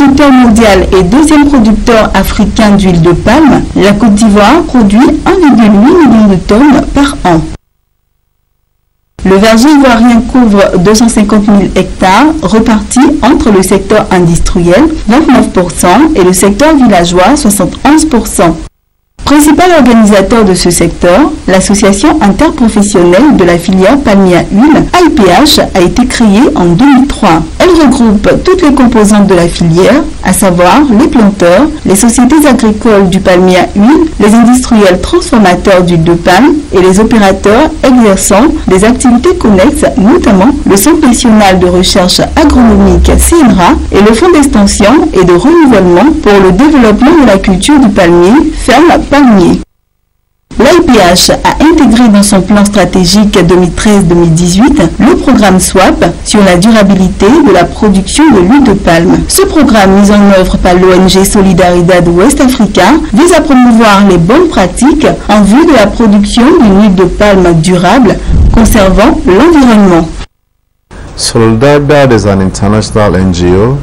producteur mondial et deuxième producteur africain d'huile de palme, la Côte d'Ivoire produit 1,8 million de tonnes par an. Le verger ivoirien couvre 250 000 hectares repartis entre le secteur industriel, 29%, et le secteur villageois, 71%. Principal organisateur de ce secteur, l'association interprofessionnelle de la filière palmier à huile, AIPH, a été créée en 2003. Elle regroupe toutes les composantes de la filière, à savoir les planteurs, les sociétés agricoles du palmier à huile, les industriels transformateurs d'huile de palme et les opérateurs exerçant des activités connexes, notamment le Centre national de recherche agronomique CNRA et le Fonds d'extension et de renouvellement pour le développement de la culture du palmier, Ferme Palmier. L'AIPH a intégré dans son plan stratégique 2013-2018 le programme SWAP sur la durabilité de la production de l'huile de palme. Ce programme, mis en œuvre par l'ONG Solidaridad West Africa, vise à promouvoir les bonnes pratiques en vue de la production d'une huile de palme durable, conservant l'environnement. Solidaridad est un international NGO.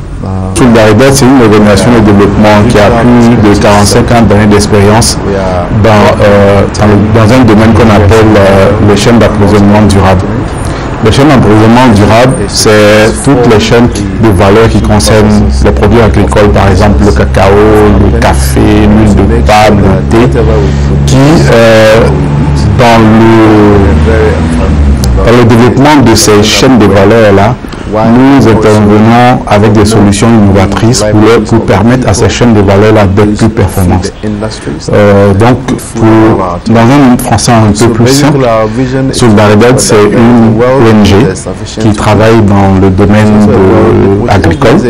Solidaridad, c'est une organisation de développement qui a plus de 45 ans d'années d'expérience dans un domaine qu'on appelle les chaînes d'approvisionnement durable. Les chaînes d'approvisionnement durable, c'est toutes les chaînes de valeur qui concernent les produits agricoles, par exemple le cacao, le café, l'huile de palme, le thé, qui dans le développement de ces chaînes de valeur-là, nous intervenons avec des solutions innovatrices pour permettre à ces chaînes de valeur-là d'être plus performantes. Donc, dans un français un peu plus simple, Solidaridad, c'est une ONG qui travaille dans le domaine agricole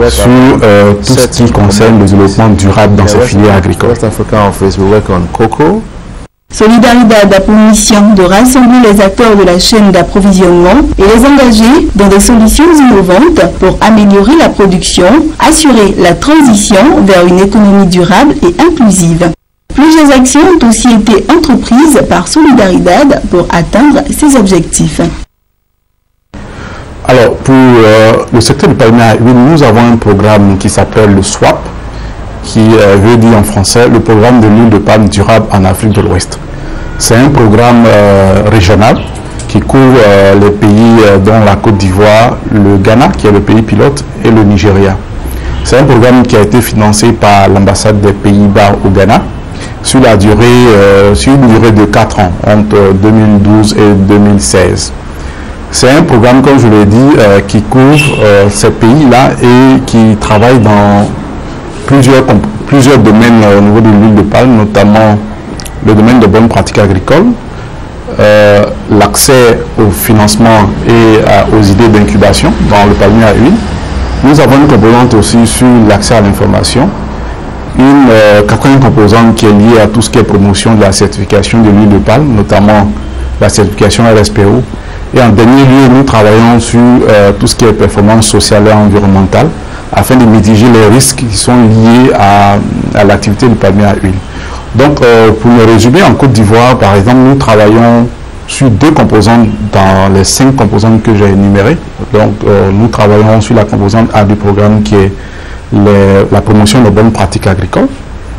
sur tout ce qui concerne le développement durable dans ces filières agricoles. Solidaridad a pour mission de rassembler les acteurs de la chaîne d'approvisionnement et les engager dans des solutions innovantes pour améliorer la production, assurer la transition vers une économie durable et inclusive. Plusieurs actions ont aussi été entreprises par Solidaridad pour atteindre ces objectifs. Alors, pour le secteur du palmier à huile, nous avons un programme qui s'appelle le SWAP, qui veut dire en français le programme de l'huile de palme durable en Afrique de l'Ouest. C'est un programme régional qui couvre les pays dont la Côte d'Ivoire, le Ghana qui est le pays pilote et le Nigeria. C'est un programme qui a été financé par l'ambassade des Pays-Bas au Ghana sur une durée de 4 ans, entre 2012 et 2016. C'est un programme, comme je l'ai dit, qui couvre ces pays-là et qui travaille dans plusieurs domaines au niveau de l'huile de palme, notamment le domaine de bonnes pratiques agricoles, l'accès au financement et aux idées d'incubation dans le palmier à huile. Nous avons une composante aussi sur l'accès à l'information, une quatrième composante qui est liée à tout ce qui est promotion de la certification de l'huile de palme, notamment la certification RSPO. Et en dernier lieu, nous travaillons sur tout ce qui est performance sociale et environnementale, afin de mitiger les risques qui sont liés à l'activité du palmier à huile. Donc, pour me résumer, en Côte d'Ivoire, par exemple, nous travaillons sur 2 composantes dans les 5 composantes que j'ai énumérées. Donc, nous travaillons sur la composante A du programme qui est la promotion de bonnes pratiques agricoles.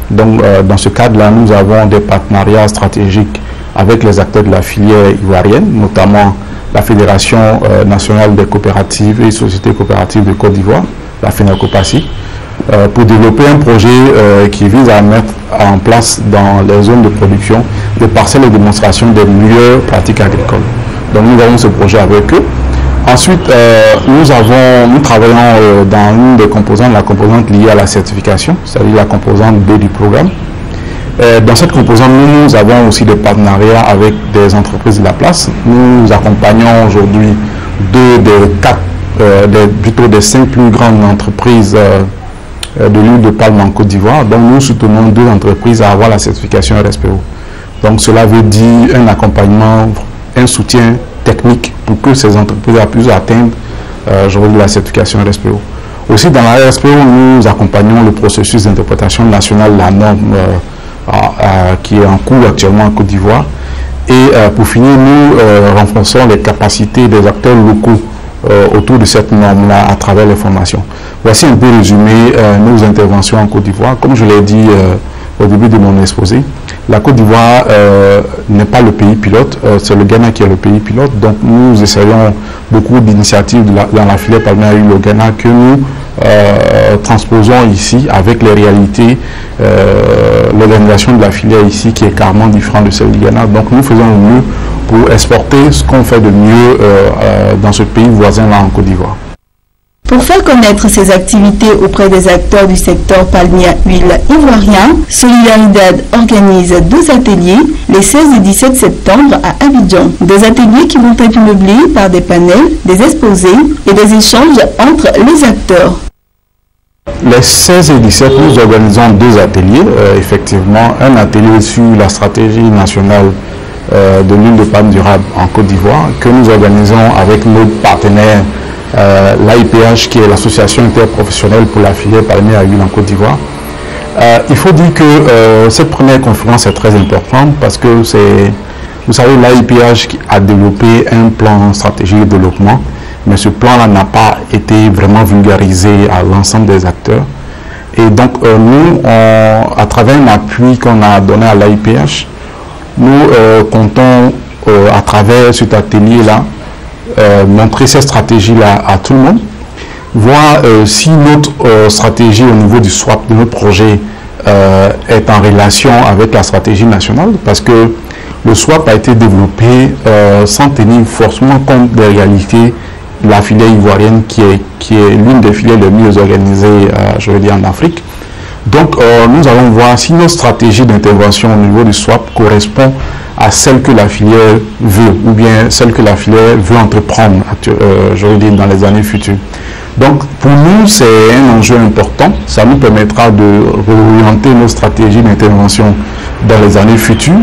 Donc, dans ce cadre-là, nous avons des partenariats stratégiques avec les acteurs de la filière ivoirienne, notamment la Fédération nationale des coopératives et sociétés coopératives de Côte d'Ivoire, la FENACOPACI, pour développer un projet qui vise à mettre en place dans les zones de production des parcelles de démonstration des meilleures pratiques agricoles. Donc nous avons ce projet avec eux. Ensuite, nous travaillons dans une des composantes, la composante liée à la certification, c'est-à-dire la composante B du programme. Dans cette composante, nous avons aussi des partenariats avec des entreprises de la place. Nous accompagnons aujourd'hui 2 des 4 plutôt des 5 plus grandes entreprises de l'huile de palme en Côte d'Ivoire. Donc nous soutenons 2 entreprises à avoir la certification RSPO. Donc cela veut dire un accompagnement, un soutien technique pour que ces entreprises puissent atteindre la certification RSPO. Aussi dans la RSPO, nous accompagnons le processus d'interprétation nationale de la norme qui est en cours actuellement en Côte d'Ivoire. Et pour finir, nous renforçons les capacités des acteurs locaux autour de cette norme-là à travers les formations. Voici un peu résumé nos interventions en Côte d'Ivoire. Comme je l'ai dit au début de mon exposé, la Côte d'Ivoire n'est pas le pays pilote, c'est le Ghana qui est le pays pilote. Donc nous essayons beaucoup d'initiatives dans la filière palmier à huile au Ghana que nous transposons ici avec les réalités, l'organisation de la filière ici qui est carrément différente de celle du Ghana. Donc nous faisons le mieux pour exporter ce qu'on fait de mieux dans ce pays voisin là en Côte d'Ivoire. Pour faire connaître ses activités auprès des acteurs du secteur palmier à huile ivoirien, Solidaridad organise 2 ateliers les 16 et 17 septembre à Abidjan. Des ateliers qui vont être meublés par des panels, des exposés et des échanges entre les acteurs. Les 16 et 17, nous organisons 2 ateliers, effectivement. Un atelier sur la stratégie nationale de l'huile de palme durable en Côte d'Ivoire que nous organisons avec notre partenaire l'AIPH, qui est l'association interprofessionnelle pour la filière palmier à huile en Côte d'Ivoire. Il faut dire que cette première conférence est très importante parce que c'est, vous savez, l'AIPH a développé un plan stratégique de développement, mais ce plan-là n'a pas été vraiment vulgarisé à l'ensemble des acteurs. Et donc nous, à travers un appui qu'on a donné à l'AIPH, nous comptons à travers cet atelier-là montrer cette stratégie-là à tout le monde, voir si notre stratégie au niveau du SWAP, de notre projet, est en relation avec la stratégie nationale, parce que le SWAP a été développé sans tenir forcément compte des réalités de la filière ivoirienne qui est l'une des filières les mieux organisées, je veux dire, en Afrique. Donc nous allons voir si notre stratégie d'intervention au niveau du SWAP correspond à celle que la filière veut, ou bien celle que la filière veut entreprendre, je veux dire, dans les années futures. Donc pour nous, c'est un enjeu important. Ça nous permettra de réorienter nos stratégies d'intervention dans les années futures.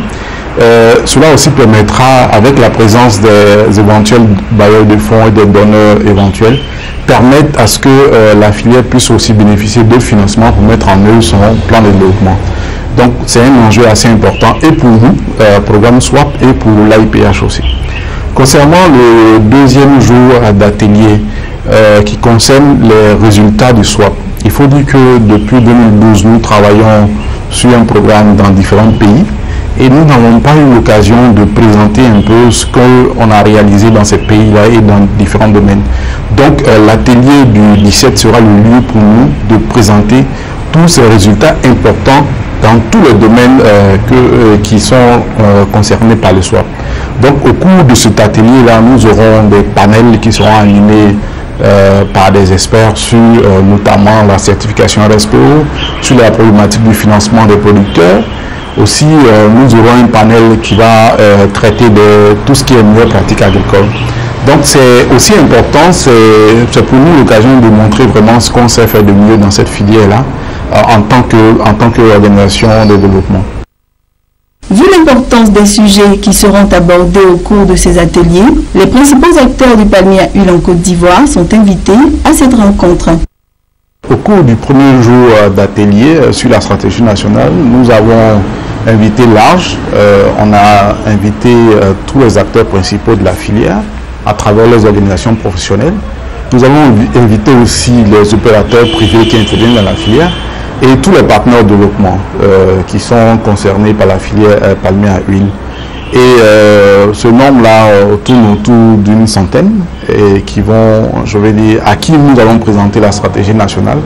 Cela aussi permettra, avec la présence des éventuels bailleurs de fonds et des donneurs éventuels, permettre à ce que la filière puisse aussi bénéficier de financement pour mettre en œuvre son plan de développement. Donc c'est un enjeu assez important et pour nous, programme SWAP, et pour l'AIPH aussi. Concernant le deuxième jour d'atelier qui concerne les résultats du SWAP, il faut dire que depuis 2012, nous travaillons sur un programme dans différents pays et nous n'avons pas eu l'occasion de présenter un peu ce qu'on a réalisé dans ces pays-là et dans différents domaines. Donc l'atelier du 17 sera le lieu pour nous de présenter tous ces résultats importants dans tous les domaines qui sont concernés par le SWAP. Donc au cours de cet atelier-là, nous aurons des panels qui seront animés par des experts sur notamment la certification RSPO, sur la problématique du financement des producteurs. Aussi, nous aurons un panel qui va traiter de tout ce qui est meilleure pratique agricole. Donc c'est aussi important, c'est pour nous l'occasion de montrer vraiment ce qu'on sait faire de mieux dans cette filière-là en tant qu'organisation de développement. Vu l'importance des sujets qui seront abordés au cours de ces ateliers, les principaux acteurs du palmier à huile en Côte d'Ivoire sont invités à cette rencontre. Au cours du premier jour d'atelier sur la stratégie nationale, nous avons invité large. On a invité tous les acteurs principaux de la filière à travers les organisations professionnelles. Nous avons invité aussi les opérateurs privés qui interviennent dans la filière et tous les partenaires de développement qui sont concernés par la filière palmier à huile. Et ce nombre-là tourne autour d'une centaine et qui vont, je vais dire, à qui nous allons présenter la stratégie nationale.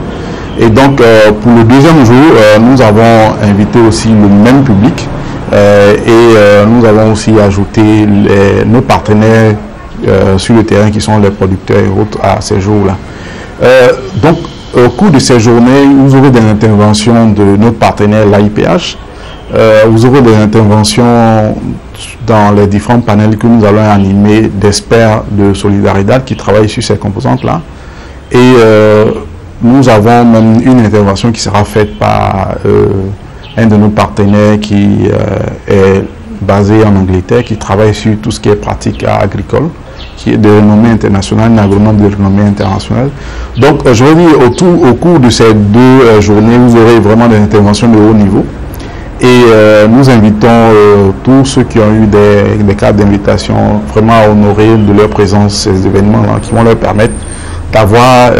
Et donc pour le deuxième jour, nous avons invité aussi le même public et nous avons aussi ajouté nos partenaires sur le terrain qui sont les producteurs et autres à ces jours-là. Donc au cours de ces journées, vous aurez des interventions de notre partenaire l'AIPH, vous aurez des interventions dans les différents panels que nous allons animer d'experts de Solidaridad qui travaillent sur ces composantes-là. Et nous avons même une intervention qui sera faite par un de nos partenaires qui est basé en Angleterre, qui travaille sur tout ce qui est pratique agricole, qui est de renommée internationale, un agronome de renommée internationale. Donc, je veux dire, au cours de ces deux journées, vous aurez vraiment des interventions de haut niveau. Et nous invitons tous ceux qui ont eu des cartes d'invitation vraiment à honorer de leur présence ces événements-là qui vont leur permettre d'avoir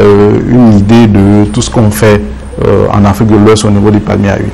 une idée de tout ce qu'on fait en Afrique de l'Ouest au niveau des palmiers à huile.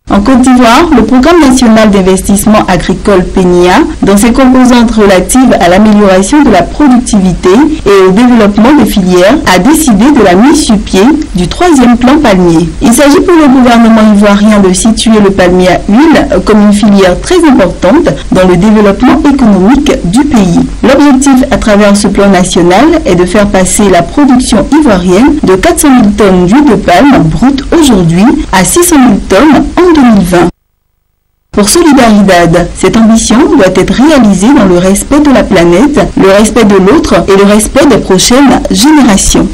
En Côte d'Ivoire, le Programme national d'investissement agricole PNIA, dans ses composantes relatives à l'amélioration de la productivité et au développement des filières, a décidé de la mise sur pied du 3e plan palmier. Il s'agit pour le gouvernement ivoirien de situer le palmier à huile comme une filière très importante dans le développement économique du pays. L'objectif à travers ce plan national est de faire passer la production ivoirienne de 400 000 tonnes d'huile de palme brute aujourd'hui à 600 000 tonnes en 2020. Pour Solidaridad, cette ambition doit être réalisée dans le respect de la planète, le respect de l'autre et le respect des prochaines générations.